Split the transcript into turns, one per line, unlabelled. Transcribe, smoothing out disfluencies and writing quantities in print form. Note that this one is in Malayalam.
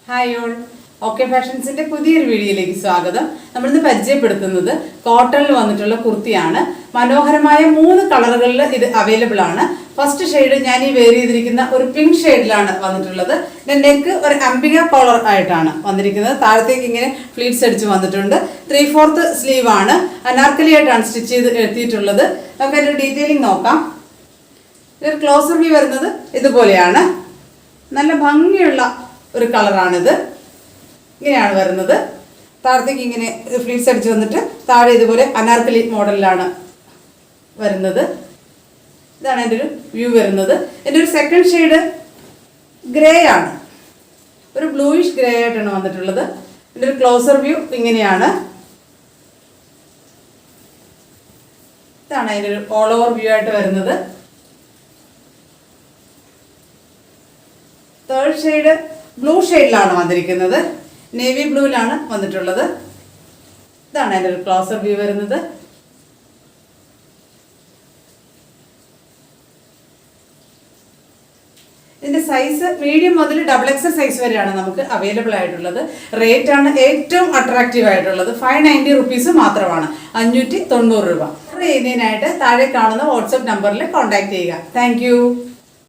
Hi all. ഓക്കെ ഫാഷൻസിന്റെ പുതിയൊരു വീഡിയോയിലേക്ക് സ്വാഗതം. നമ്മളിന്ന് പരിചയപ്പെടുത്തുന്നത് കോട്ടണിൽ വന്നിട്ടുള്ള കുർത്തിയാണ്. മനോഹരമായ 3 കളറുകളിൽ ഇത് അവൈലബിൾ ആണ്. ഫസ്റ്റ് ഷെയ്ഡ് ഞാൻ ഈ വെയർ ചെയ്തിരിക്കുന്ന ഒരു പിങ്ക് ഷെയ്ഡിലാണ് വന്നിട്ടുള്ളത്. നെക്ക് ഒരു അംബിക കോളർ ആയിട്ടാണ് വന്നിരിക്കുന്നത്. താഴത്തേക്ക് ഇങ്ങനെ ഫ്ലീറ്റ്സ് അടിച്ച് വന്നിട്ടുണ്ട്. 3/4 സ്ലീവ് ആണ്. അനാർക്കലി ആയിട്ടാണ് സ്റ്റിച്ച് ചെയ്ത് എത്തിയിട്ടുള്ളത്. നമുക്ക് അതിന്റെ ഡീറ്റെയിലിംഗ് നോക്കാം. ഇതൊരു ക്ലോസർ വ്യൂ വരുന്നത് ഇതുപോലെയാണ്. നല്ല ഭംഗിയുള്ള ഒരു കളറാണിത്. ഇങ്ങനെയാണ് വരുന്നത്. താഴത്തേക്ക് ഇങ്ങനെ ഫ്ലീറ്റ്സ് അടിച്ച് വന്നിട്ട് താഴെ ഇതുപോലെ അനാർക്കലി മോഡലിലാണ് വരുന്നത്. ഇതാണ് എൻ്റെ ഒരു വ്യൂ വരുന്നത്. എൻ്റെ ഒരു സെക്കൻഡ് ഷെയ്ഡ് ഗ്രേ ആണ്. ഒരു ബ്ലൂയിഷ് ഗ്രേ ആയിട്ടാണ് വന്നിട്ടുള്ളത്. എൻ്റെ ഒരു ക്ലോസർ വ്യൂ ഇങ്ങനെയാണ്. ഇതാണ് അതിൻ്റെ ഒരു ഓൾ ഓവർ വ്യൂ ആയിട്ട് വരുന്നത്. തേർഡ് ഷെയ്ഡ് ബ്ലൂ ഷെയ്ഡിലാണ് വന്നിരിക്കുന്നത്. നേവി ബ്ലൂവിലാണ് വന്നിട്ടുള്ളത്. ഇതാണ് അതിൻ്റെ ഒരു ക്ലോസർ വ്യൂ വരുന്നത്. ഇതിൻ്റെ സൈസ് മീഡിയം മുതൽ XXL സൈസ് വരെയാണ് നമുക്ക് അവൈലബിൾ ആയിട്ടുള്ളത്. റേറ്റ് ആണ് ഏറ്റവും അട്രാക്റ്റീവ് ആയിട്ടുള്ളത്. 590 റുപ്പീസ് മാത്രമാണ്. 590 രൂപ. ഓർഡർ ചെയ്യുന്നതിനായിട്ട് താഴെ കാണുന്ന വാട്സപ്പ് നമ്പറിൽ കോൺടാക്ട് ചെയ്യുക. താങ്ക്